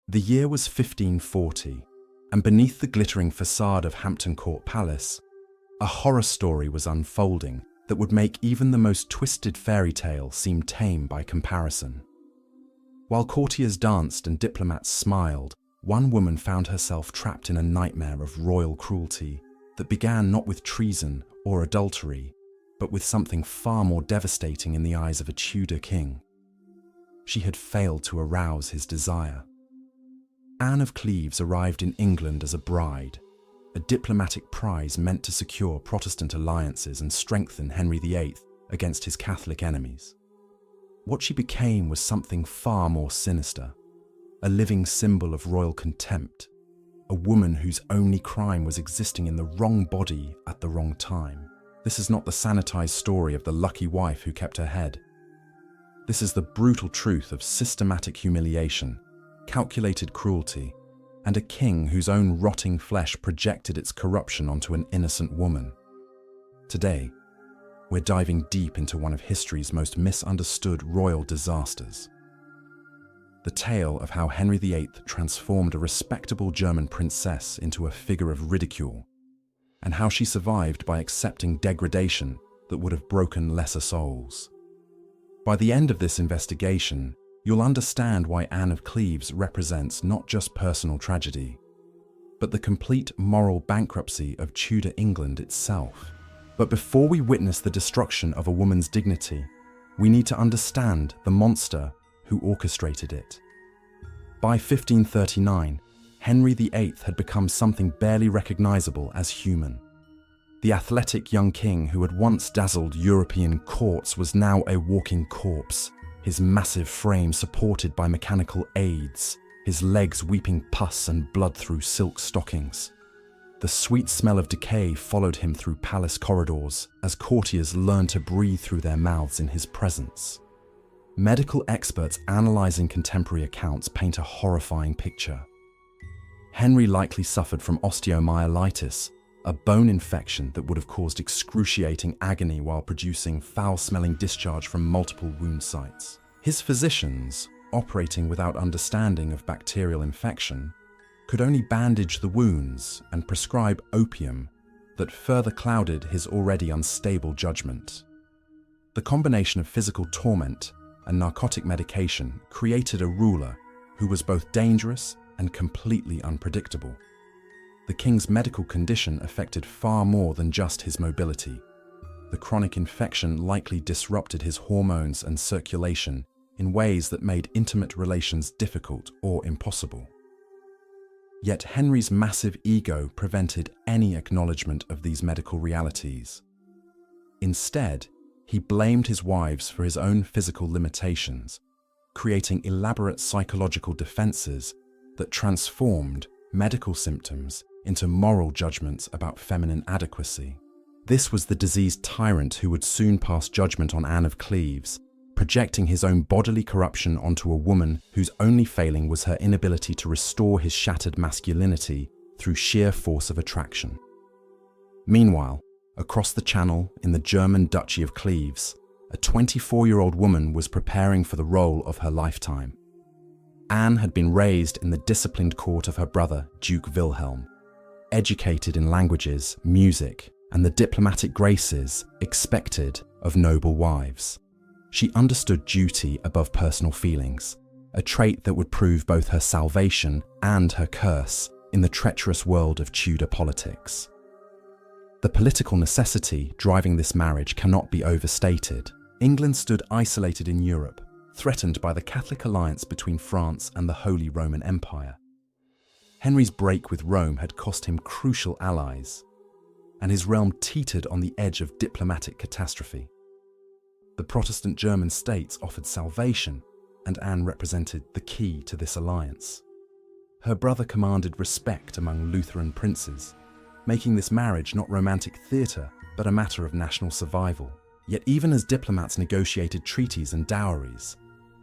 The year was 1540, and beneath the glittering facade of Hampton Court Palace, a horror story was unfolding that would make even the most twisted fairy tale seem tame by comparison. While courtiers danced and diplomats smiled, one woman found herself trapped in a nightmare of royal cruelty that began not with treason or adultery, but with something far more devastating in the eyes of a Tudor king. She had failed to arouse his desire. Anne of Cleves arrived in England as a bride, a diplomatic prize meant to secure Protestant alliances and strengthen Henry VIII against his Catholic enemies. What she became was something far more sinister, a living symbol of royal contempt, a woman whose only crime was existing in the wrong body at the wrong time. This is not the sanitized story of the lucky wife who kept her head. This is the brutal truth of systematic humiliation, calculated cruelty, and a king whose own rotting flesh projected its corruption onto an innocent woman. Today, we're diving deep into one of history's most misunderstood royal disasters. The tale of how Henry VIII transformed a respectable German princess into a figure of ridicule, and how she survived by accepting degradation that would have broken lesser souls. By the end of this investigation, you'll understand why Anne of Cleves represents not just personal tragedy, but the complete moral bankruptcy of Tudor England itself. But before we witness the destruction of a woman's dignity, we need to understand the monster who orchestrated it. By 1539, Henry VIII had become something barely recognizable as human. The athletic young king who had once dazzled European courts was now a walking corpse, his massive frame supported by mechanical aids, his legs weeping pus and blood through silk stockings. The sweet smell of decay followed him through palace corridors as courtiers learned to breathe through their mouths in his presence. Medical experts analyzing contemporary accounts paint a horrifying picture. Henry likely suffered from osteomyelitis, a bone infection that would have caused excruciating agony while producing foul-smelling discharge from multiple wound sites. His physicians, operating without understanding of bacterial infection, could only bandage the wounds and prescribe opium that further clouded his already unstable judgment. The combination of physical torment and narcotic medication created a ruler who was both dangerous and completely unpredictable. The king's medical condition affected far more than just his mobility. The chronic infection likely disrupted his hormones and circulation in ways that made intimate relations difficult or impossible. Yet Henry's massive ego prevented any acknowledgement of these medical realities. Instead, he blamed his wives for his own physical limitations, creating elaborate psychological defenses that transformed medical symptoms into moral judgments about feminine adequacy. This was the diseased tyrant who would soon pass judgment on Anne of Cleves, projecting his own bodily corruption onto a woman whose only failing was her inability to restore his shattered masculinity through sheer force of attraction. Meanwhile, across the Channel in the German Duchy of Cleves, a 24-year-old woman was preparing for the role of her lifetime. Anne had been raised in the disciplined court of her brother, Duke Wilhelm, educated in languages, music, and the diplomatic graces expected of noble wives. She understood duty above personal feelings, a trait that would prove both her salvation and her curse in the treacherous world of Tudor politics. The political necessity driving this marriage cannot be overstated. England stood isolated in Europe, threatened by the Catholic alliance between France and the Holy Roman Empire. Henry's break with Rome had cost him crucial allies, and his realm teetered on the edge of diplomatic catastrophe. The Protestant German states offered salvation, and Anne represented the key to this alliance. Her brother commanded respect among Lutheran princes, making this marriage not romantic theatre, but a matter of national survival. Yet even as diplomats negotiated treaties and dowries,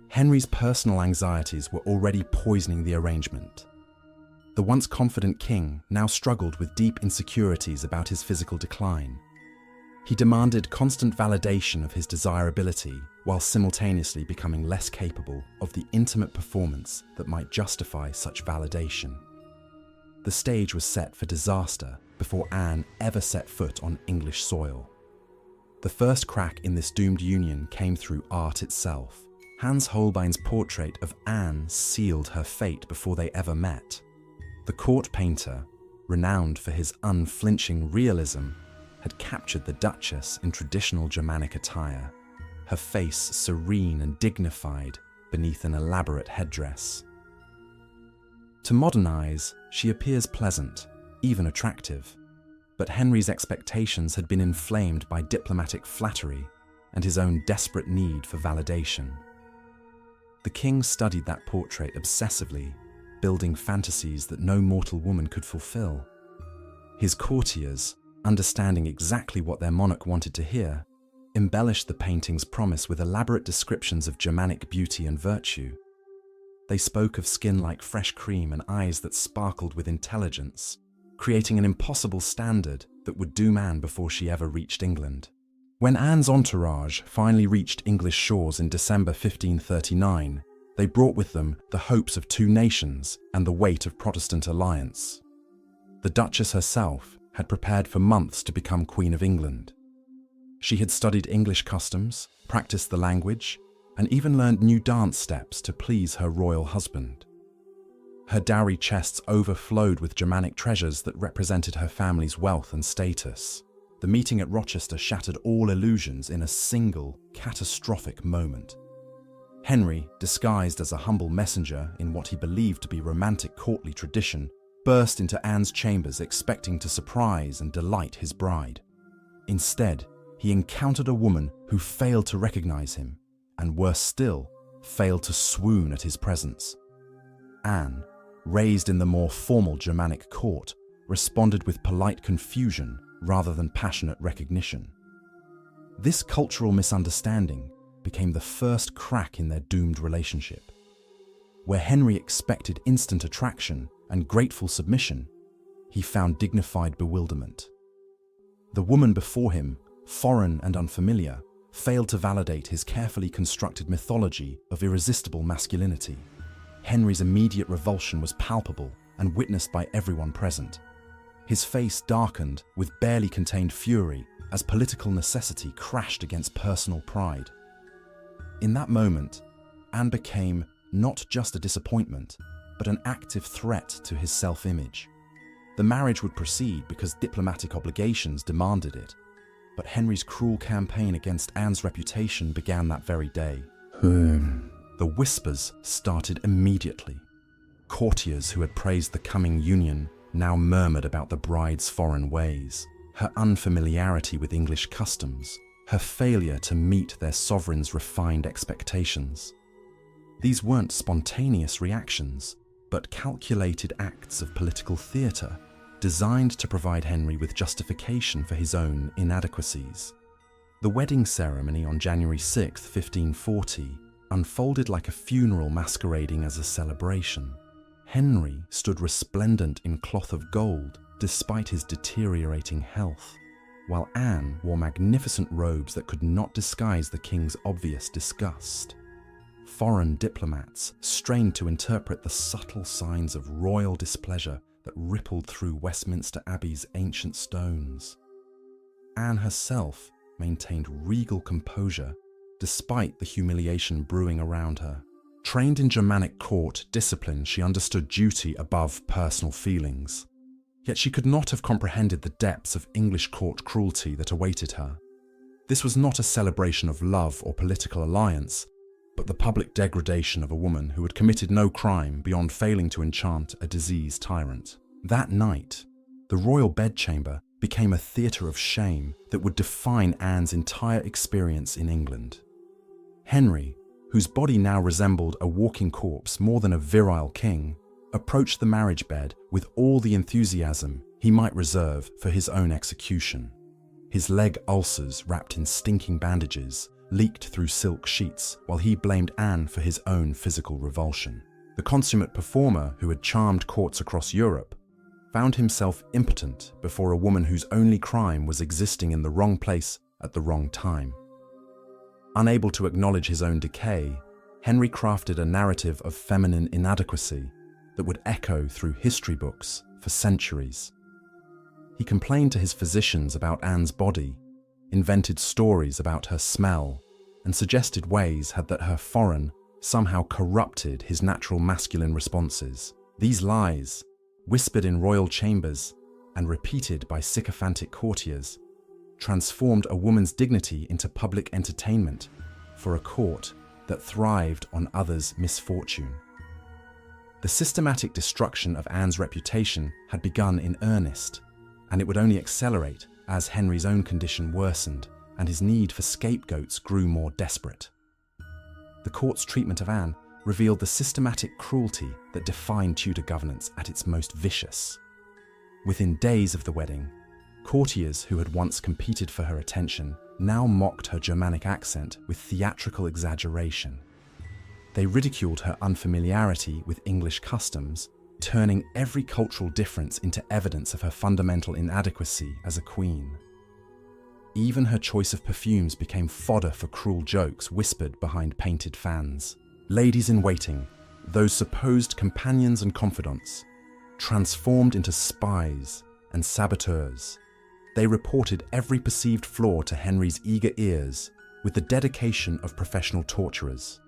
Henry's personal anxieties were already poisoning the arrangement. The once confident king now struggled with deep insecurities about his physical decline. He demanded constant validation of his desirability while simultaneously becoming less capable of the intimate performance that might justify such validation. The stage was set for disaster before Anne ever set foot on English soil. The first crack in this doomed union came through art itself. Hans Holbein's portrait of Anne sealed her fate before they ever met. The court painter, renowned for his unflinching realism, had captured the Duchess in traditional Germanic attire, her face serene and dignified beneath an elaborate headdress. To modern eyes, she appears pleasant, even attractive, but Henry's expectations had been inflamed by diplomatic flattery and his own desperate need for validation. The king studied that portrait obsessively, building fantasies that no mortal woman could fulfill. His courtiers, understanding exactly what their monarch wanted to hear, embellished the painting's promise with elaborate descriptions of Germanic beauty and virtue. They spoke of skin like fresh cream and eyes that sparkled with intelligence, creating an impossible standard that would doom Anne before she ever reached England. When Anne's entourage finally reached English shores in December 1539, they brought with them the hopes of two nations and the weight of Protestant alliance. The Duchess herself had prepared for months to become Queen of England. She had studied English customs, practiced the language, and even learned new dance steps to please her royal husband. Her dowry chests overflowed with Germanic treasures that represented her family's wealth and status. The meeting at Rochester shattered all illusions in a single, catastrophic moment. Henry, disguised as a humble messenger in what he believed to be romantic courtly tradition, burst into Anne's chambers expecting to surprise and delight his bride. Instead, he encountered a woman who failed to recognize him, and worse still, failed to swoon at his presence. Anne, raised in the more formal Germanic court, responded with polite confusion rather than passionate recognition. This cultural misunderstanding became the first crack in their doomed relationship. Where Henry expected instant attraction and grateful submission, he found dignified bewilderment. The woman before him, foreign and unfamiliar, failed to validate his carefully constructed mythology of irresistible masculinity. Henry's immediate revulsion was palpable and witnessed by everyone present. His face darkened with barely contained fury as political necessity crashed against personal pride. In that moment, Anne became not just a disappointment, but an active threat to his self-image. The marriage would proceed because diplomatic obligations demanded it, but Henry's cruel campaign against Anne's reputation began that very day. The whispers started immediately. Courtiers who had praised the coming union now murmured about the bride's foreign ways, her unfamiliarity with English customs, her failure to meet their sovereign's refined expectations. These weren't spontaneous reactions, but calculated acts of political theatre, designed to provide Henry with justification for his own inadequacies. The wedding ceremony on January 6, 1540, unfolded like a funeral masquerading as a celebration. Henry stood resplendent in cloth of gold despite his deteriorating health, while Anne wore magnificent robes that could not disguise the king's obvious disgust. Foreign diplomats strained to interpret the subtle signs of royal displeasure that rippled through Westminster Abbey's ancient stones. Anne herself maintained regal composure despite the humiliation brewing around her. Trained in Germanic court discipline, she understood duty above personal feelings. Yet she could not have comprehended the depths of English court cruelty that awaited her. This was not a celebration of love or political alliance, but the public degradation of a woman who had committed no crime beyond failing to enchant a diseased tyrant. That night, the royal bedchamber became a theatre of shame that would define Anne's entire experience in England. Henry, whose body now resembled a walking corpse more than a virile king, approached the marriage bed with all the enthusiasm he might reserve for his own execution. His leg ulcers, wrapped in stinking bandages, leaked through silk sheets, while he blamed Anne for his own physical revulsion. The consummate performer who had charmed courts across Europe found himself impotent before a woman whose only crime was existing in the wrong place at the wrong time. Unable to acknowledge his own decay, Henry crafted a narrative of feminine inadequacy that would echo through history books for centuries. He complained to his physicians about Anne's body, invented stories about her smell, and suggested ways that her foreign somehow corrupted his natural masculine responses. These lies, whispered in royal chambers and repeated by sycophantic courtiers, transformed a woman's dignity into public entertainment for a court that thrived on others' misfortune. The systematic destruction of Anne's reputation had begun in earnest, and it would only accelerate as Henry's own condition worsened and his need for scapegoats grew more desperate. The court's treatment of Anne revealed the systematic cruelty that defined Tudor governance at its most vicious. Within days of the wedding, courtiers who had once competed for her attention now mocked her Germanic accent with theatrical exaggeration. They ridiculed her unfamiliarity with English customs, turning every cultural difference into evidence of her fundamental inadequacy as a queen. Even her choice of perfumes became fodder for cruel jokes whispered behind painted fans. Ladies-in-waiting, those supposed companions and confidants, transformed into spies and saboteurs. They reported every perceived flaw to Henry's eager ears with the dedication of professional torturers.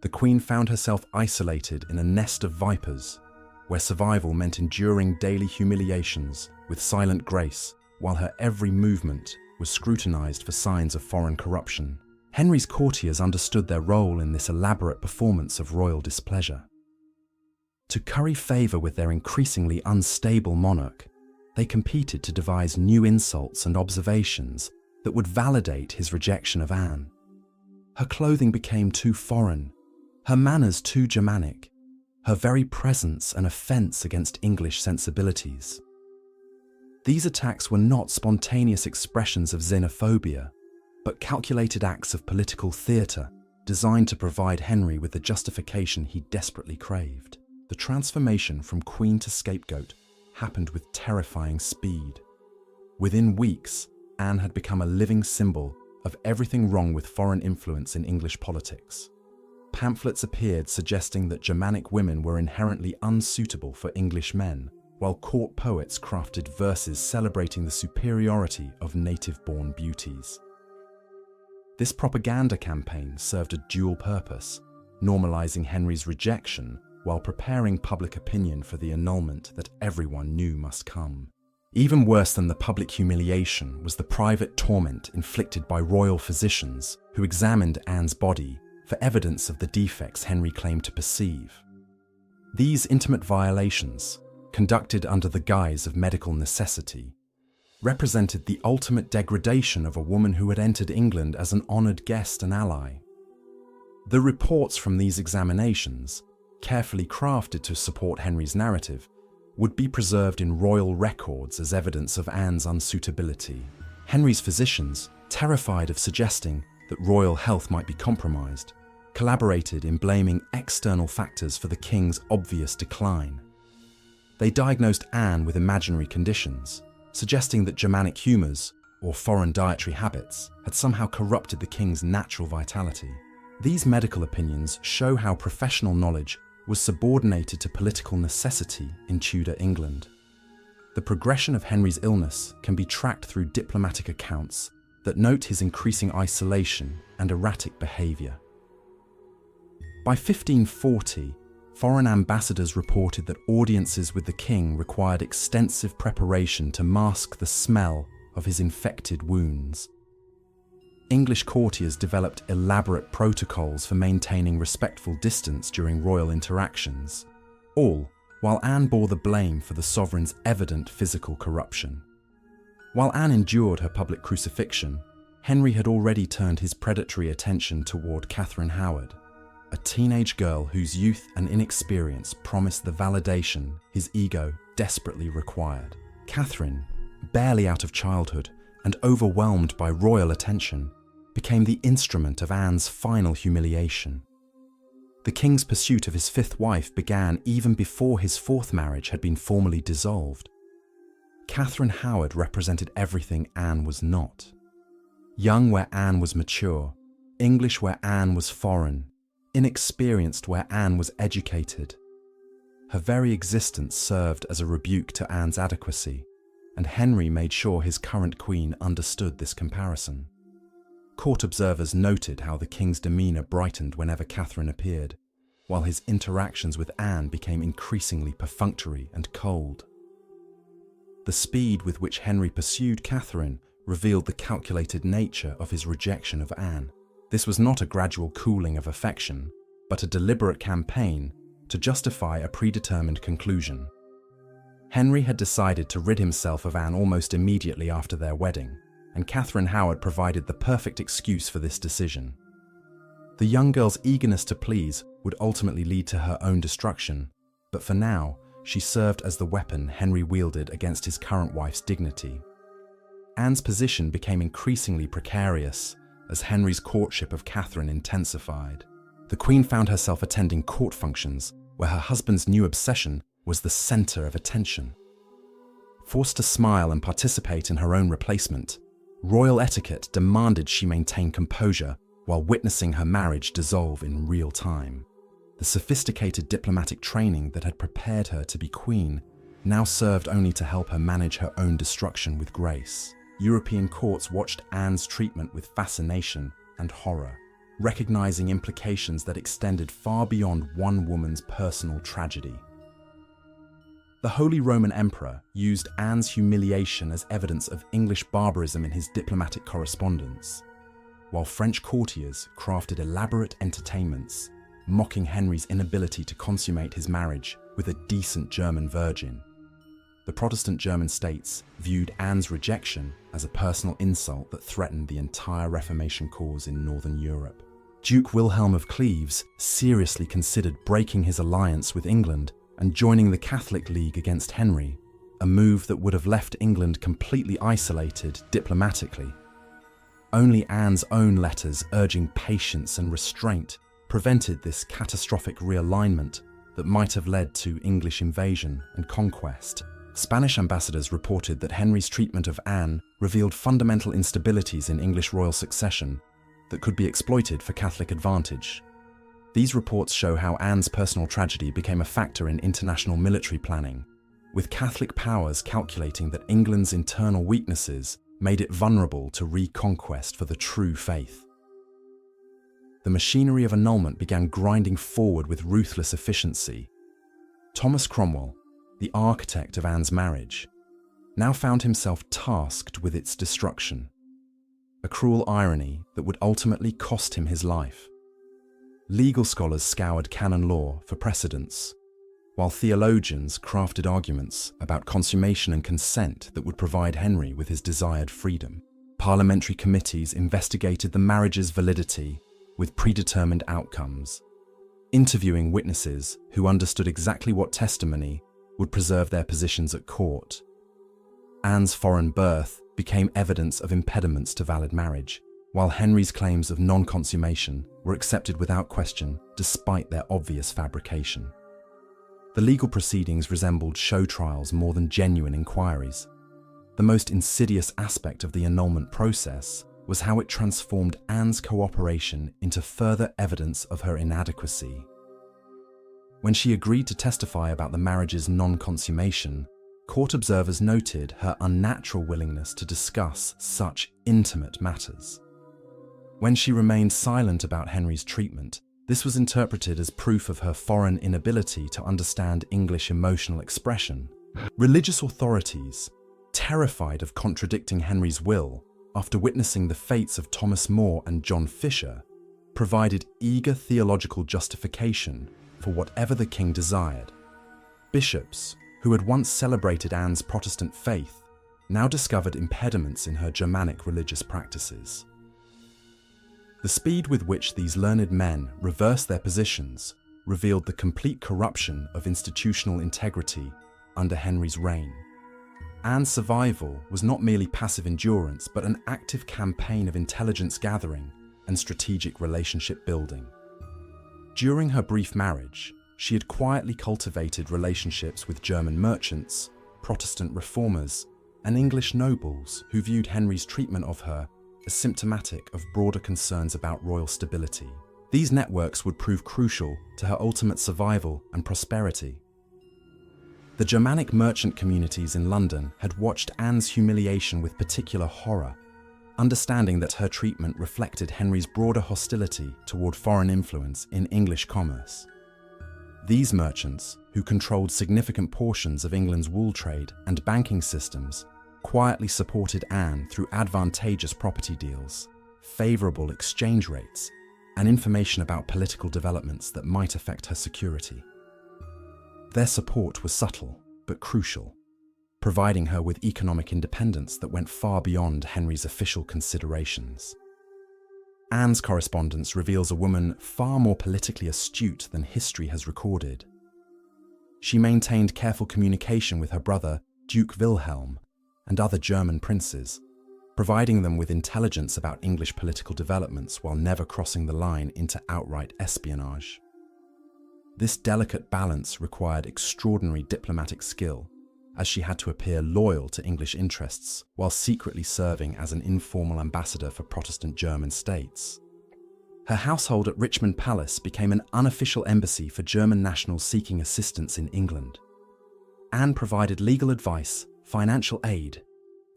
The Queen found herself isolated in a nest of vipers, where survival meant enduring daily humiliations with silent grace, while her every movement was scrutinized for signs of foreign corruption. Henry's courtiers understood their role in this elaborate performance of royal displeasure. To curry favor with their increasingly unstable monarch, they competed to devise new insults and observations that would validate his rejection of Anne. Her clothing became too foreign, her manners too Germanic, her very presence an offense against English sensibilities. These attacks were not spontaneous expressions of xenophobia, but calculated acts of political theatre designed to provide Henry with the justification he desperately craved. The transformation from queen to scapegoat happened with terrifying speed. Within weeks, Anne had become a living symbol of everything wrong with foreign influence in English politics. Pamphlets appeared suggesting that Germanic women were inherently unsuitable for English men, while court poets crafted verses celebrating the superiority of native-born beauties. This propaganda campaign served a dual purpose, normalizing Henry's rejection while preparing public opinion for the annulment that everyone knew must come. Even worse than the public humiliation was the private torment inflicted by royal physicians who examined Anne's body for evidence of the defects Henry claimed to perceive. These intimate violations, conducted under the guise of medical necessity, represented the ultimate degradation of a woman who had entered England as an honoured guest and ally. The reports from these examinations, carefully crafted to support Henry's narrative, would be preserved in royal records as evidence of Anne's unsuitability. Henry's physicians, terrified of suggesting that royal health might be compromised, collaborated in blaming external factors for the king's obvious decline. They diagnosed Anne with imaginary conditions, suggesting that Germanic humours, or foreign dietary habits, had somehow corrupted the king's natural vitality. These medical opinions show how professional knowledge was subordinated to political necessity in Tudor England. The progression of Henry's illness can be tracked through diplomatic accounts that note his increasing isolation and erratic behaviour. By 1540, foreign ambassadors reported that audiences with the king required extensive preparation to mask the smell of his infected wounds. English courtiers developed elaborate protocols for maintaining respectful distance during royal interactions, all while Anne bore the blame for the sovereign's evident physical corruption. While Anne endured her public crucifixion, Henry had already turned his predatory attention toward Catherine Howard, a teenage girl whose youth and inexperience promised the validation his ego desperately required. Catherine, barely out of childhood and overwhelmed by royal attention, became the instrument of Anne's final humiliation. The king's pursuit of his fifth wife began even before his fourth marriage had been formally dissolved. Catherine Howard represented everything Anne was not. Young where Anne was mature, English where Anne was foreign, inexperienced where Anne was educated. Her very existence served as a rebuke to Anne's adequacy, and Henry made sure his current queen understood this comparison. Court observers noted how the king's demeanour brightened whenever Catherine appeared, while his interactions with Anne became increasingly perfunctory and cold. The speed with which Henry pursued Catherine revealed the calculated nature of his rejection of Anne. This was not a gradual cooling of affection, but a deliberate campaign to justify a predetermined conclusion. Henry had decided to rid himself of Anne almost immediately after their wedding, and Catherine Howard provided the perfect excuse for this decision. The young girl's eagerness to please would ultimately lead to her own destruction, but for now, she served as the weapon Henry wielded against his current wife's dignity. Anne's position became increasingly precarious as Henry's courtship of Catherine intensified. The Queen found herself attending court functions where her husband's new obsession was the centre of attention. Forced to smile and participate in her own replacement, royal etiquette demanded she maintain composure while witnessing her marriage dissolve in real time. The sophisticated diplomatic training that had prepared her to be queen now served only to help her manage her own destruction with grace. European courts watched Anne's treatment with fascination and horror, recognizing implications that extended far beyond one woman's personal tragedy. The Holy Roman Emperor used Anne's humiliation as evidence of English barbarism in his diplomatic correspondence, while French courtiers crafted elaborate entertainments, mocking Henry's inability to consummate his marriage with a decent German virgin. The Protestant German states viewed Anne's rejection as a personal insult that threatened the entire Reformation cause in Northern Europe. Duke Wilhelm of Cleves seriously considered breaking his alliance with England and joining the Catholic League against Henry, a move that would have left England completely isolated diplomatically. Only Anne's own letters urging patience and restraint prevented this catastrophic realignment that might have led to English invasion and conquest. Spanish ambassadors reported that Henry's treatment of Anne revealed fundamental instabilities in English royal succession that could be exploited for Catholic advantage. These reports show how Anne's personal tragedy became a factor in international military planning, with Catholic powers calculating that England's internal weaknesses made it vulnerable to reconquest for the true faith. The machinery of annulment began grinding forward with ruthless efficiency. Thomas Cromwell, the architect of Anne's marriage, now found himself tasked with its destruction, a cruel irony that would ultimately cost him his life. Legal scholars scoured canon law for precedents, while theologians crafted arguments about consummation and consent that would provide Henry with his desired freedom. Parliamentary committees investigated the marriage's validity with predetermined outcomes, interviewing witnesses who understood exactly what testimony would preserve their positions at court. Anne's foreign birth became evidence of impediments to valid marriage, while Henry's claims of non-consummation were accepted without question despite their obvious fabrication. The legal proceedings resembled show trials more than genuine inquiries. The most insidious aspect of the annulment process was how it transformed Anne's cooperation into further evidence of her inadequacy. When she agreed to testify about the marriage's non-consummation, court observers noted her unnatural willingness to discuss such intimate matters. When she remained silent about Henry's treatment, this was interpreted as proof of her foreign inability to understand English emotional expression. Religious authorities, terrified of contradicting Henry's will after witnessing the fates of Thomas More and John Fisher, provided eager theological justification for whatever the king desired. Bishops, who had once celebrated Anne's Protestant faith, now discovered impediments in her Germanic religious practices. The speed with which these learned men reversed their positions revealed the complete corruption of institutional integrity under Henry's reign. Anne's survival was not merely passive endurance, but an active campaign of intelligence gathering and strategic relationship building. During her brief marriage, she had quietly cultivated relationships with German merchants, Protestant reformers, and English nobles who viewed Henry's treatment of her as symptomatic of broader concerns about royal stability. These networks would prove crucial to her ultimate survival and prosperity. The Germanic merchant communities in London had watched Anne's humiliation with particular horror, understanding that her treatment reflected Henry's broader hostility toward foreign influence in English commerce. These merchants, who controlled significant portions of England's wool trade and banking systems, quietly supported Anne through advantageous property deals, favorable exchange rates, and information about political developments that might affect her security. Their support was subtle but crucial, providing her with economic independence that went far beyond Henry's official considerations. Anne's correspondence reveals a woman far more politically astute than history has recorded. She maintained careful communication with her brother, Duke Wilhelm, and other German princes, providing them with intelligence about English political developments while never crossing the line into outright espionage. This delicate balance required extraordinary diplomatic skill, as she had to appear loyal to English interests while secretly serving as an informal ambassador for Protestant German states. Her household at Richmond Palace became an unofficial embassy for German nationals seeking assistance in England. Anne provided legal advice, financial aid,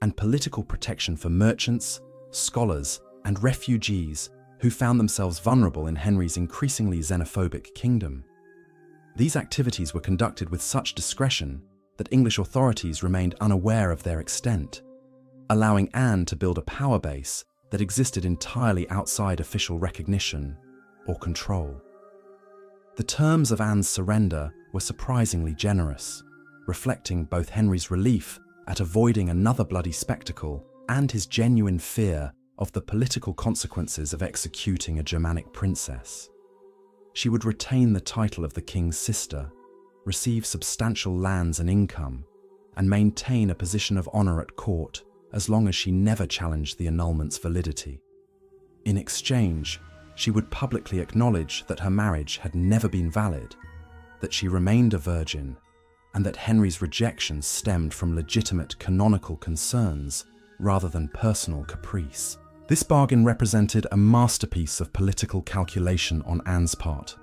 and political protection for merchants, scholars, and refugees who found themselves vulnerable in Henry's increasingly xenophobic kingdom. These activities were conducted with such discretion that English authorities remained unaware of their extent, allowing Anne to build a power base that existed entirely outside official recognition or control. The terms of Anne's surrender were surprisingly generous, reflecting both Henry's relief at avoiding another bloody spectacle and his genuine fear of the political consequences of executing a Germanic princess. She would retain the title of the king's sister, receive substantial lands and income, and maintain a position of honor at court as long as she never challenged the annulment's validity. In exchange, she would publicly acknowledge that her marriage had never been valid, that she remained a virgin, and that Henry's rejection stemmed from legitimate canonical concerns rather than personal caprice. This bargain represented a masterpiece of political calculation on Anne's part.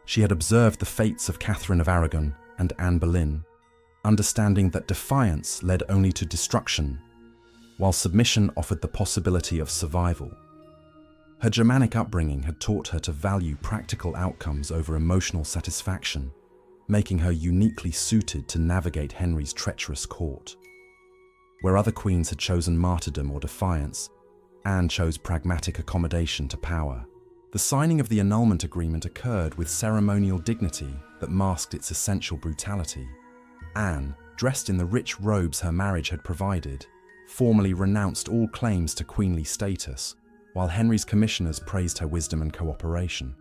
She had observed the fates of Catherine of Aragon and Anne Boleyn, understanding that defiance led only to destruction, while submission offered the possibility of survival. Her Germanic upbringing had taught her to value practical outcomes over emotional satisfaction, making her uniquely suited to navigate Henry's treacherous court. Where other queens had chosen martyrdom or defiance, Anne chose pragmatic accommodation to power. The signing of the annulment agreement occurred with ceremonial dignity that masked its essential brutality. Anne, dressed in the rich robes her marriage had provided, formally renounced all claims to queenly status, while Henry's commissioners praised her wisdom and cooperation.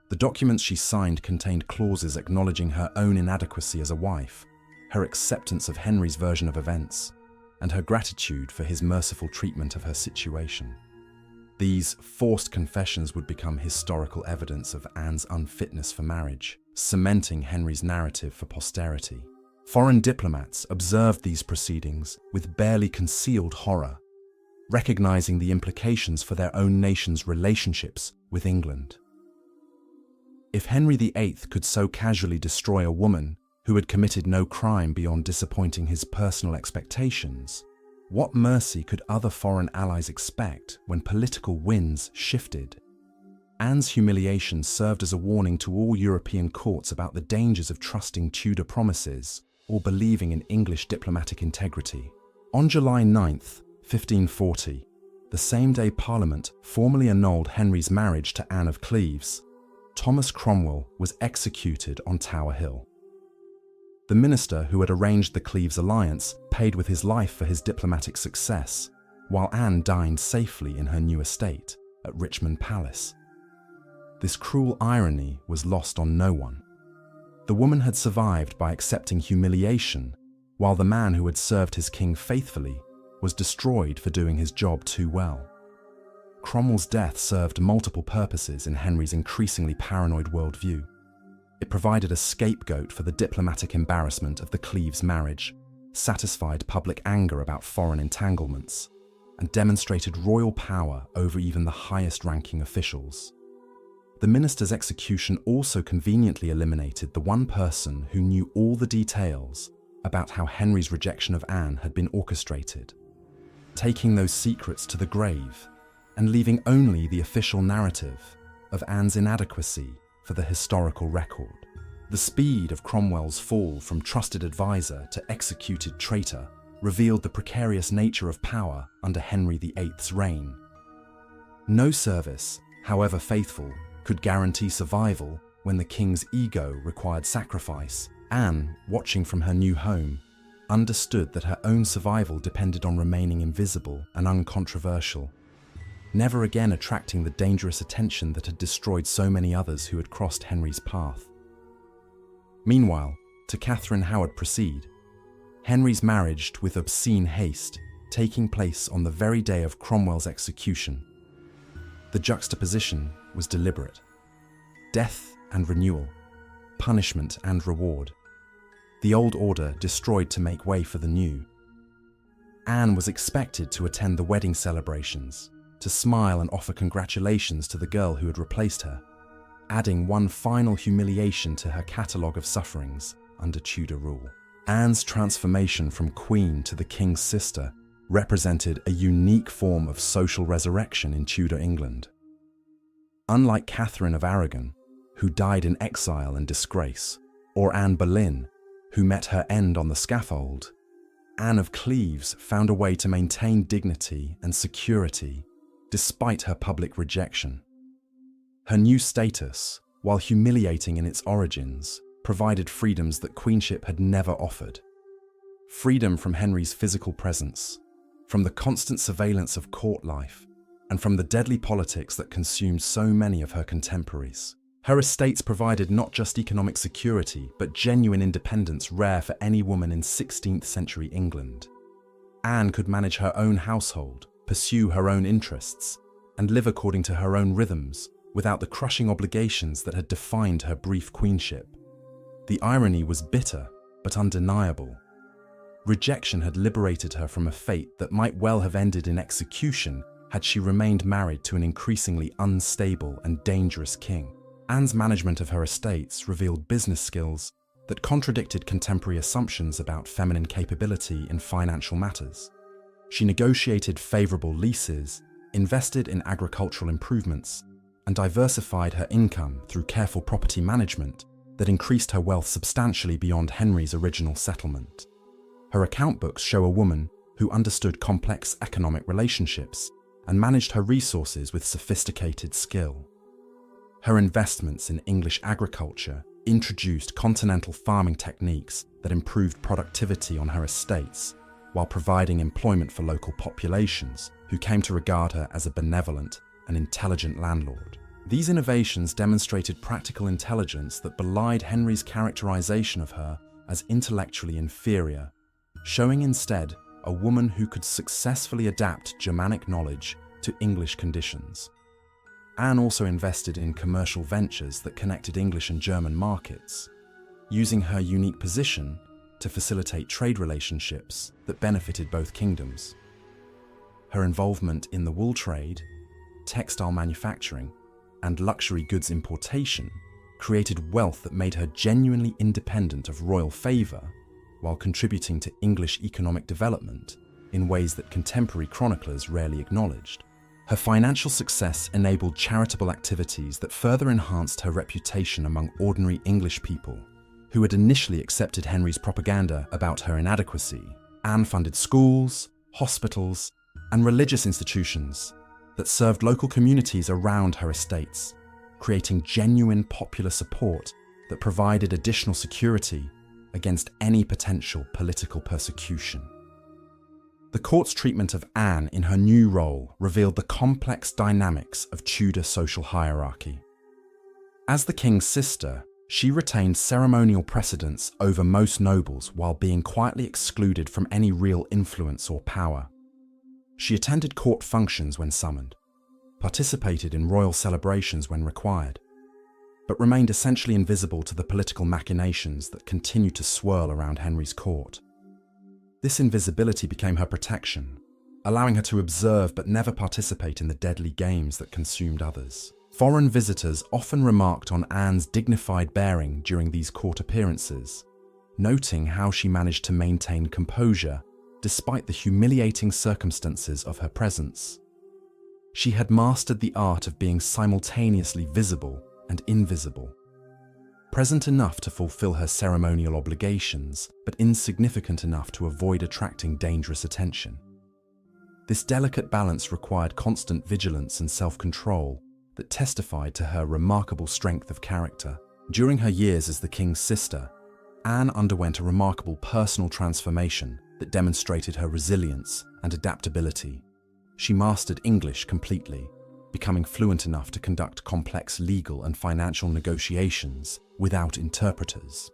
The documents she signed contained clauses acknowledging her own inadequacy as a wife, her acceptance of Henry's version of events, and her gratitude for his merciful treatment of her situation. These forced confessions would become historical evidence of Anne's unfitness for marriage, cementing Henry's narrative for posterity. Foreign diplomats observed these proceedings with barely concealed horror, recognizing the implications for their own nation's relationships with England. If Henry VIII could so casually destroy a woman who had committed no crime beyond disappointing his personal expectations, what mercy could other foreign allies expect when political winds shifted? Anne's humiliation served as a warning to all European courts about the dangers of trusting Tudor promises or believing in English diplomatic integrity. On July 9th, 1540, the same day Parliament formally annulled Henry's marriage to Anne of Cleves, Thomas Cromwell was executed on Tower Hill. The minister who had arranged the Cleves alliance paid with his life for his diplomatic success, while Anne dined safely in her new estate at Richmond Palace. This cruel irony was lost on no one. The woman had survived by accepting humiliation, while the man who had served his king faithfully was destroyed for doing his job too well. Cromwell's death served multiple purposes in Henry's increasingly paranoid worldview. It provided a scapegoat for the diplomatic embarrassment of the Cleves marriage, satisfied public anger about foreign entanglements, and demonstrated royal power over even the highest-ranking officials. The minister's execution also conveniently eliminated the one person who knew all the details about how Henry's rejection of Anne had been orchestrated, taking those secrets to the grave and leaving only the official narrative of Anne's inadequacy for the historical record. The speed of Cromwell's fall from trusted advisor to executed traitor revealed the precarious nature of power under Henry VIII's reign. No service, however faithful, could guarantee survival when the king's ego required sacrifice. Anne, watching from her new home, understood that her own survival depended on remaining invisible and uncontroversial, never again attracting the dangerous attention that had destroyed so many others who had crossed Henry's path. Meanwhile, to Catherine Howard proceed, Henry's marriage with obscene haste, taking place on the very day of Cromwell's execution. The juxtaposition was deliberate. Death and renewal, punishment and reward. The old order destroyed to make way for the new. Anne was expected to attend the wedding celebrations, to smile and offer congratulations to the girl who had replaced her, adding one final humiliation to her catalogue of sufferings under Tudor rule. Anne's transformation from queen to the king's sister represented a unique form of social resurrection in Tudor England. Unlike Catherine of Aragon, who died in exile and disgrace, or Anne Boleyn, who met her end on the scaffold, Anne of Cleves found a way to maintain dignity and security despite her public rejection. Her new status, while humiliating in its origins, provided freedoms that queenship had never offered. Freedom from Henry's physical presence, from the constant surveillance of court life, and from the deadly politics that consumed so many of her contemporaries. Her estates provided not just economic security, but genuine independence rare for any woman in 16th century England. Anne could manage her own household, pursue her own interests, and live according to her own rhythms, without the crushing obligations that had defined her brief queenship. The irony was bitter, but undeniable. Rejection had liberated her from a fate that might well have ended in execution had she remained married to an increasingly unstable and dangerous king. Anne's management of her estates revealed business skills that contradicted contemporary assumptions about feminine capability in financial matters. She negotiated favorable leases, invested in agricultural improvements, and diversified her income through careful property management that increased her wealth substantially beyond Henry's original settlement. Her account books show a woman who understood complex economic relationships and managed her resources with sophisticated skill. Her investments in English agriculture introduced continental farming techniques that improved productivity on her estates, while providing employment for local populations who came to regard her as a benevolent and intelligent landlord. These innovations demonstrated practical intelligence that belied Henry's characterization of her as intellectually inferior, showing instead a woman who could successfully adapt Germanic knowledge to English conditions. Anne also invested in commercial ventures that connected English and German markets, using her unique position to facilitate trade relationships that benefited both kingdoms. Her involvement in the wool trade, textile manufacturing, and luxury goods importation created wealth that made her genuinely independent of royal favour, while contributing to English economic development in ways that contemporary chroniclers rarely acknowledged. Her financial success enabled charitable activities that further enhanced her reputation among ordinary English people, who had initially accepted Henry's propaganda about her inadequacy. Anne funded schools, hospitals, and religious institutions that served local communities around her estates, creating genuine popular support that provided additional security against any potential political persecution. The court's treatment of Anne in her new role revealed the complex dynamics of Tudor social hierarchy. As the king's sister, she retained ceremonial precedence over most nobles while being quietly excluded from any real influence or power. She attended court functions when summoned, participated in royal celebrations when required, but remained essentially invisible to the political machinations that continued to swirl around Henry's court. This invisibility became her protection, allowing her to observe but never participate in the deadly games that consumed others. Foreign visitors often remarked on Anne's dignified bearing during these court appearances, noting how she managed to maintain composure despite the humiliating circumstances of her presence. She had mastered the art of being simultaneously visible and invisible, present enough to fulfill her ceremonial obligations, but insignificant enough to avoid attracting dangerous attention. This delicate balance required constant vigilance and self-control that testified to her remarkable strength of character. During her years as the king's sister, Anne underwent a remarkable personal transformation that demonstrated her resilience and adaptability. She mastered English completely, becoming fluent enough to conduct complex legal and financial negotiations without interpreters.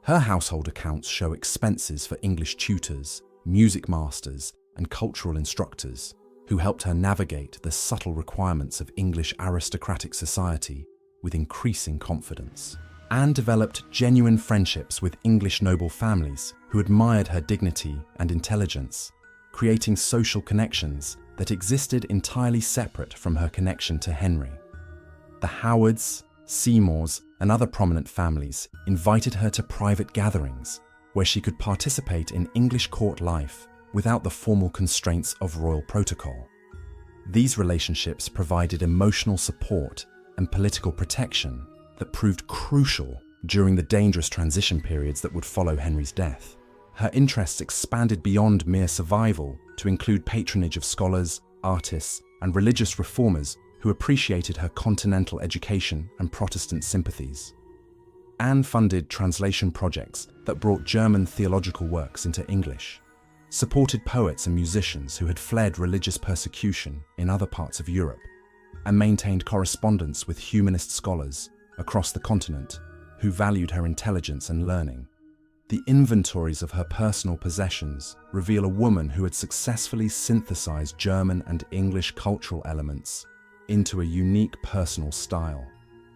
Her household accounts show expenses for English tutors, music masters, and cultural instructors who helped her navigate the subtle requirements of English aristocratic society with increasing confidence. Anne developed genuine friendships with English noble families who admired her dignity and intelligence, creating social connections that existed entirely separate from her connection to Henry. The Howards, Seymours, and other prominent families invited her to private gatherings where she could participate in English court life without the formal constraints of royal protocol. These relationships provided emotional support and political protection that proved crucial during the dangerous transition periods that would follow Henry's death. Her interests expanded beyond mere survival to include patronage of scholars, artists, and religious reformers who appreciated her continental education and Protestant sympathies. Anne funded translation projects that brought German theological works into English, supported poets and musicians who had fled religious persecution in other parts of Europe, and maintained correspondence with humanist scholars across the continent who valued her intelligence and learning. The inventories of her personal possessions reveal a woman who had successfully synthesized German and English cultural elements into a unique personal style.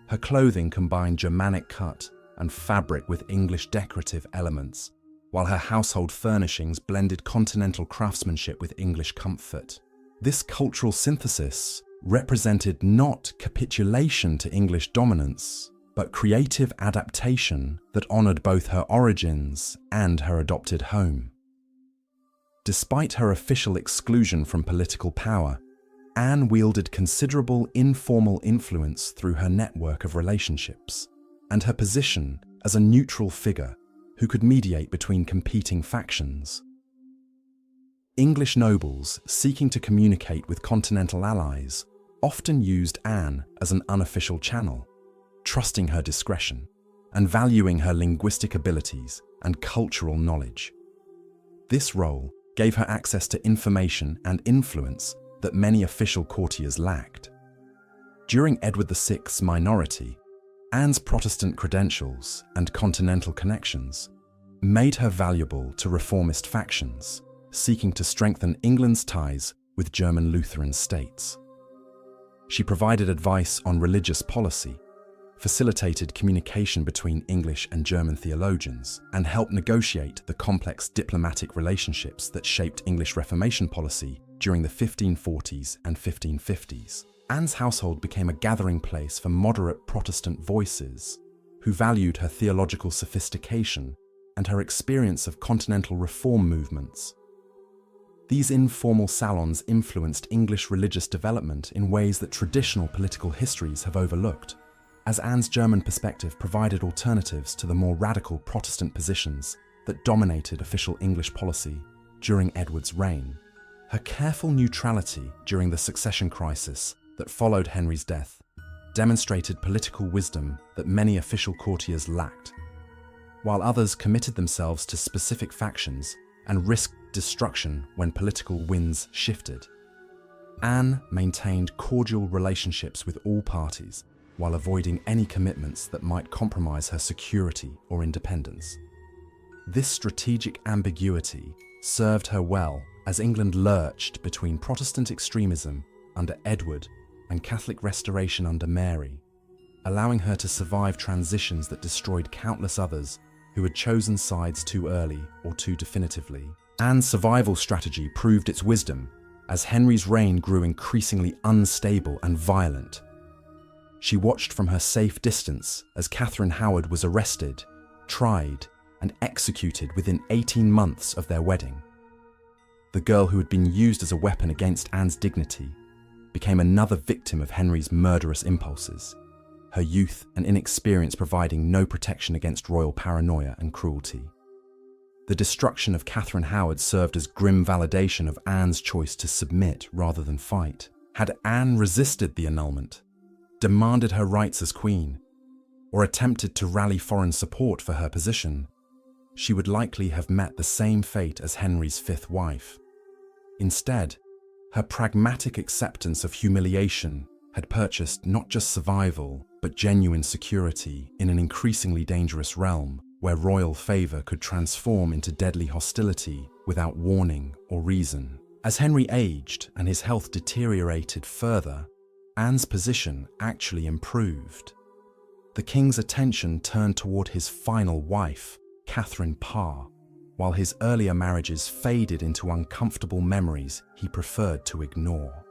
Her clothing combined Germanic cut and fabric with English decorative elements, while her household furnishings blended continental craftsmanship with English comfort. This cultural synthesis represented not capitulation to English dominance, but creative adaptation that honored both her origins and her adopted home. Despite her official exclusion from political power, Anne wielded considerable informal influence through her network of relationships and her position as a neutral figure who could mediate between competing factions. English nobles seeking to communicate with continental allies often used Anne as an unofficial channel, trusting her discretion and valuing her linguistic abilities and cultural knowledge. This role gave her access to information and influence that many official courtiers lacked. During Edward VI's minority, Anne's Protestant credentials and continental connections made her valuable to reformist factions seeking to strengthen England's ties with German Lutheran states. She provided advice on religious policy, facilitated communication between English and German theologians, and helped negotiate the complex diplomatic relationships that shaped English Reformation policy during the 1540s and 1550s. Anne's household became a gathering place for moderate Protestant voices who valued her theological sophistication and her experience of continental reform movements. These informal salons influenced English religious development in ways that traditional political histories have overlooked, as Anne's German perspective provided alternatives to the more radical Protestant positions that dominated official English policy during Edward's reign. Her careful neutrality during the succession crisis that followed Henry's death demonstrated political wisdom that many official courtiers lacked, while others committed themselves to specific factions and risked destruction when political winds shifted. Anne maintained cordial relationships with all parties while avoiding any commitments that might compromise her security or independence. This strategic ambiguity served her well as England lurched between Protestant extremism under Edward and Catholic restoration under Mary, allowing her to survive transitions that destroyed countless others who had chosen sides too early or too definitively. Anne's survival strategy proved its wisdom as Henry's reign grew increasingly unstable and violent. She watched from her safe distance as Catherine Howard was arrested, tried, and executed within 18 months of their wedding. The girl who had been used as a weapon against Anne's dignity became another victim of Henry's murderous impulses, her youth and inexperience providing no protection against royal paranoia and cruelty. The destruction of Catherine Howard served as grim validation of Anne's choice to submit rather than fight. Had Anne resisted the annulment, demanded her rights as queen, or attempted to rally foreign support for her position, she would likely have met the same fate as Henry's fifth wife. Instead, her pragmatic acceptance of humiliation had purchased not just survival, but genuine security in an increasingly dangerous realm where royal favor could transform into deadly hostility without warning or reason. As Henry aged and his health deteriorated further, Anne's position actually improved. The king's attention turned toward his final wife, Catherine Parr, while his earlier marriages faded into uncomfortable memories he preferred to ignore.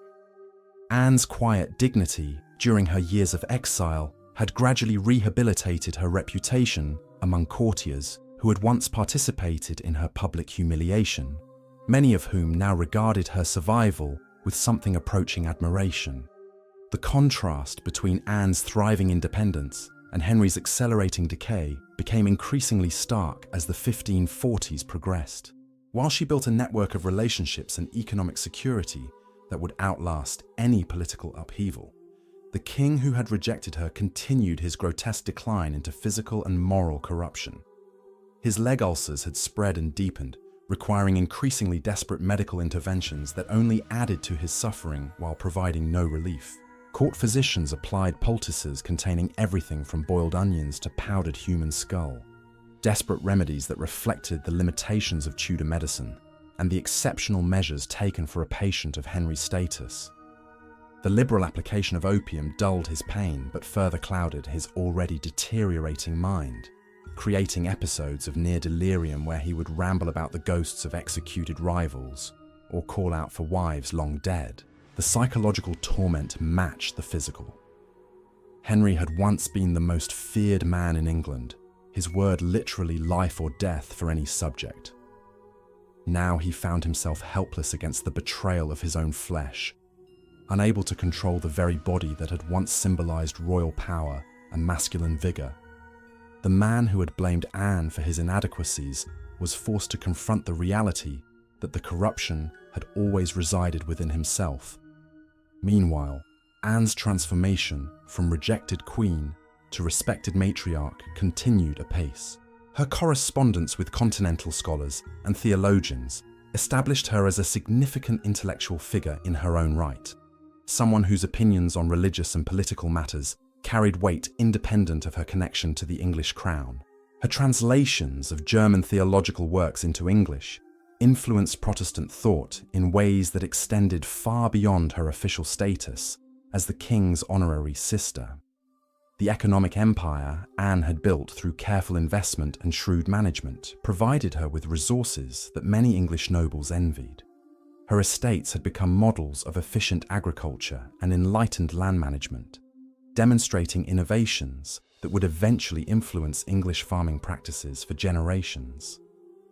Anne's quiet dignity during her years of exile had gradually rehabilitated her reputation among courtiers who had once participated in her public humiliation, many of whom now regarded her survival with something approaching admiration. The contrast between Anne's thriving independence and Henry's accelerating decay became increasingly stark as the 1540s progressed. While she built a network of relationships and economic security that would outlast any political upheaval, the king who had rejected her continued his grotesque decline into physical and moral corruption. His leg ulcers had spread and deepened, requiring increasingly desperate medical interventions that only added to his suffering while providing no relief. Court physicians applied poultices containing everything from boiled onions to powdered human skull, desperate remedies that reflected the limitations of Tudor medicine and the exceptional measures taken for a patient of Henry's status. The liberal application of opium dulled his pain but further clouded his already deteriorating mind, creating episodes of near delirium where he would ramble about the ghosts of executed rivals or call out for wives long dead. The psychological torment matched the physical. Henry had once been the most feared man in England, his word literally life or death for any subject. Now he found himself helpless against the betrayal of his own flesh, unable to control the very body that had once symbolized royal power and masculine vigor. The man who had blamed Anne for his inadequacies was forced to confront the reality that the corruption had always resided within himself. Meanwhile, Anne's transformation from rejected queen to respected matriarch continued apace. Her correspondence with continental scholars and theologians established her as a significant intellectual figure in her own right, someone whose opinions on religious and political matters carried weight independent of her connection to the English crown. Her translations of German theological works into English influenced Protestant thought in ways that extended far beyond her official status as the king's honorary sister. The economic empire Anne had built through careful investment and shrewd management provided her with resources that many English nobles envied. Her estates had become models of efficient agriculture and enlightened land management, demonstrating innovations that would eventually influence English farming practices for generations.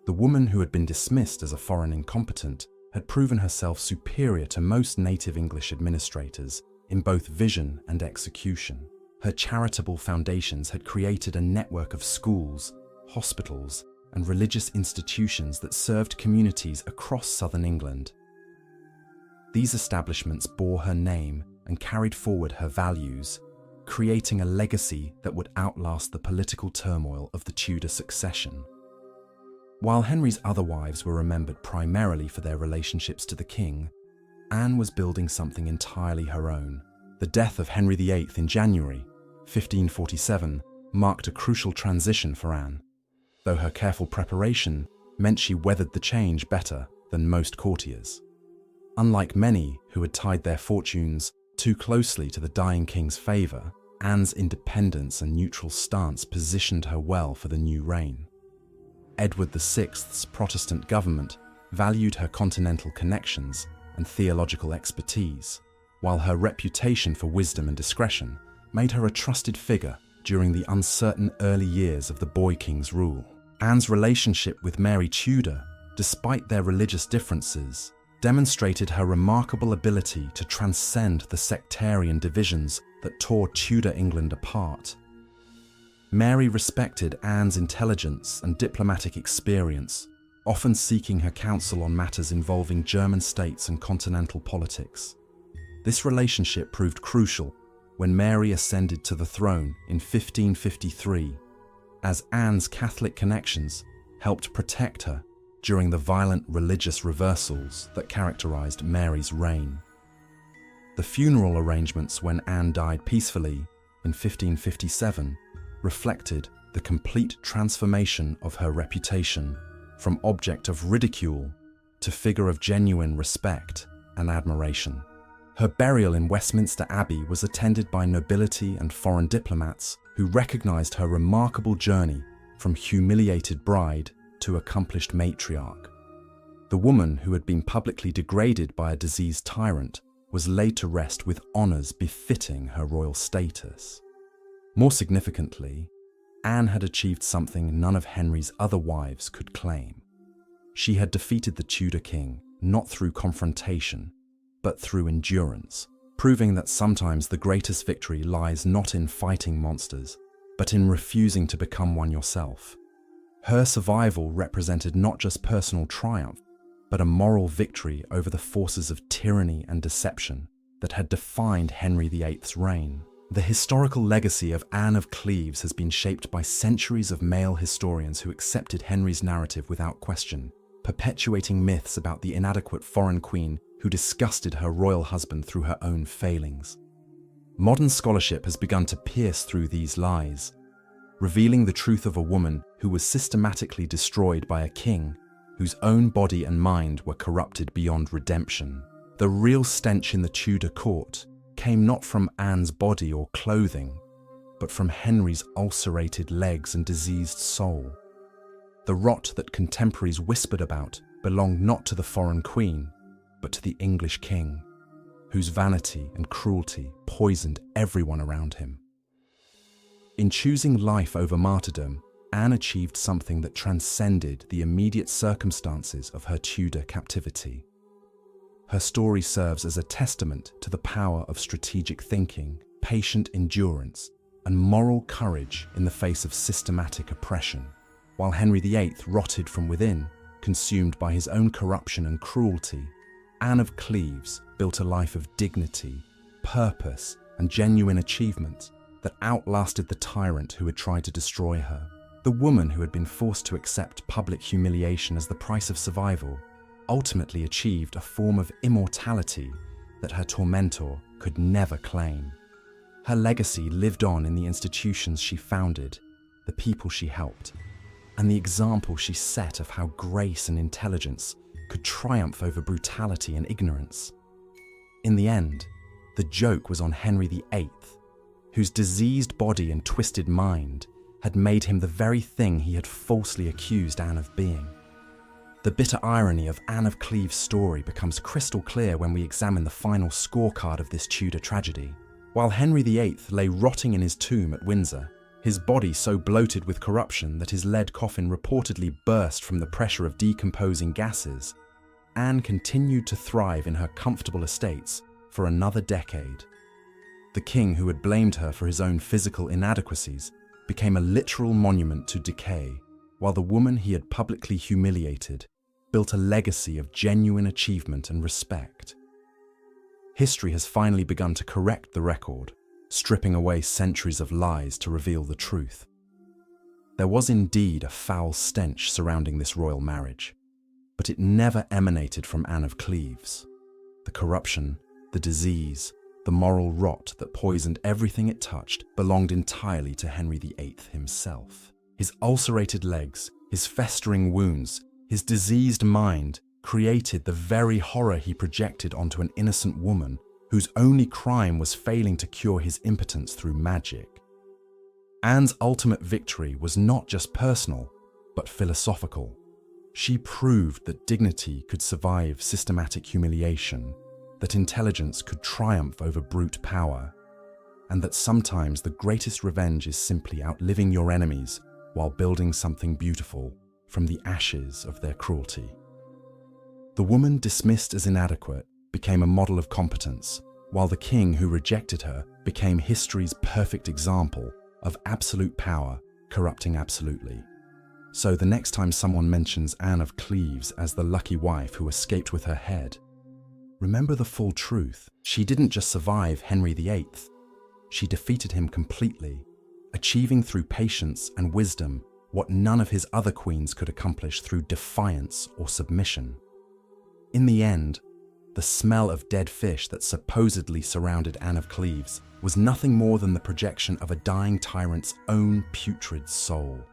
The woman who had been dismissed as a foreign incompetent had proven herself superior to most native English administrators in both vision and execution. Her charitable foundations had created a network of schools, hospitals, and religious institutions that served communities across southern England. These establishments bore her name and carried forward her values, creating a legacy that would outlast the political turmoil of the Tudor succession. While Henry's other wives were remembered primarily for their relationships to the king, Anne was building something entirely her own. The death of Henry VIII in January 1547 marked a crucial transition for Anne, though her careful preparation meant she weathered the change better than most courtiers. Unlike many who had tied their fortunes too closely to the dying king's favour, Anne's independence and neutral stance positioned her well for the new reign. Edward VI's Protestant government valued her continental connections and theological expertise, while her reputation for wisdom and discretion made her a trusted figure during the uncertain early years of the boy king's rule. Anne's relationship with Mary Tudor, despite their religious differences, demonstrated her remarkable ability to transcend the sectarian divisions that tore Tudor England apart. Mary respected Anne's intelligence and diplomatic experience, often seeking her counsel on matters involving German states and continental politics. This relationship proved crucial when Mary ascended to the throne in 1553, as Anne's Catholic connections helped protect her during the violent religious reversals that characterized Mary's reign. The funeral arrangements when Anne died peacefully in 1557 reflected the complete transformation of her reputation from object of ridicule to figure of genuine respect and admiration. Her burial in Westminster Abbey was attended by nobility and foreign diplomats who recognized her remarkable journey from humiliated bride to accomplished matriarch. The woman who had been publicly degraded by a diseased tyrant was laid to rest with honors befitting her royal status. More significantly, Anne had achieved something none of Henry's other wives could claim. She had defeated the Tudor king not through confrontation, but through endurance, proving that sometimes the greatest victory lies not in fighting monsters, but in refusing to become one yourself. Her survival represented not just personal triumph, but a moral victory over the forces of tyranny and deception that had defined Henry VIII's reign. The historical legacy of Anne of Cleves has been shaped by centuries of male historians who accepted Henry's narrative without question, perpetuating myths about the inadequate foreign queen who disgusted her royal husband through her own failings. Modern scholarship has begun to pierce through these lies, revealing the truth of a woman who was systematically destroyed by a king whose own body and mind were corrupted beyond redemption. The real stench in the Tudor court came not from Anne's body or clothing, but from Henry's ulcerated legs and diseased soul. The rot that contemporaries whispered about belonged not to the foreign queen, but to the English king, whose vanity and cruelty poisoned everyone around him. In choosing life over martyrdom, Anne achieved something that transcended the immediate circumstances of her Tudor captivity. Her story serves as a testament to the power of strategic thinking, patient endurance, and moral courage in the face of systematic oppression. While Henry VIII rotted from within, consumed by his own corruption and cruelty, Anne of Cleves built a life of dignity, purpose, and genuine achievement that outlasted the tyrant who had tried to destroy her. The woman who had been forced to accept public humiliation as the price of survival ultimately achieved a form of immortality that her tormentor could never claim. Her legacy lived on in the institutions she founded, the people she helped, and the example she set of how grace and intelligence could triumph over brutality and ignorance. In the end, the joke was on Henry VIII, whose diseased body and twisted mind had made him the very thing he had falsely accused Anne of being. The bitter irony of Anne of Cleves' story becomes crystal clear when we examine the final scorecard of this Tudor tragedy. While Henry VIII lay rotting in his tomb at Windsor, his body so bloated with corruption that his lead coffin reportedly burst from the pressure of decomposing gases, Anne continued to thrive in her comfortable estates for another decade. The king who had blamed her for his own physical inadequacies became a literal monument to decay, while the woman he had publicly humiliated built a legacy of genuine achievement and respect. History has finally begun to correct the record, stripping away centuries of lies to reveal the truth. There was indeed a foul stench surrounding this royal marriage, but it never emanated from Anne of Cleves. The corruption, the disease, the moral rot that poisoned everything it touched belonged entirely to Henry VIII himself. His ulcerated legs, his festering wounds, his diseased mind created the very horror he projected onto an innocent woman whose only crime was failing to cure his impotence through magic. Anne's ultimate victory was not just personal, but philosophical. She proved that dignity could survive systematic humiliation, that intelligence could triumph over brute power, and that sometimes the greatest revenge is simply outliving your enemies while building something beautiful from the ashes of their cruelty. The woman dismissed as inadequate became a model of competence, while the king who rejected her became history's perfect example of absolute power corrupting absolutely. So the next time someone mentions Anne of Cleves as the lucky wife who escaped with her head, remember the full truth. She didn't just survive Henry VIII, she defeated him completely, achieving through patience and wisdom what none of his other queens could accomplish through defiance or submission. In the end, the smell of dead fish that supposedly surrounded Anne of Cleves was nothing more than the projection of a dying tyrant's own putrid soul.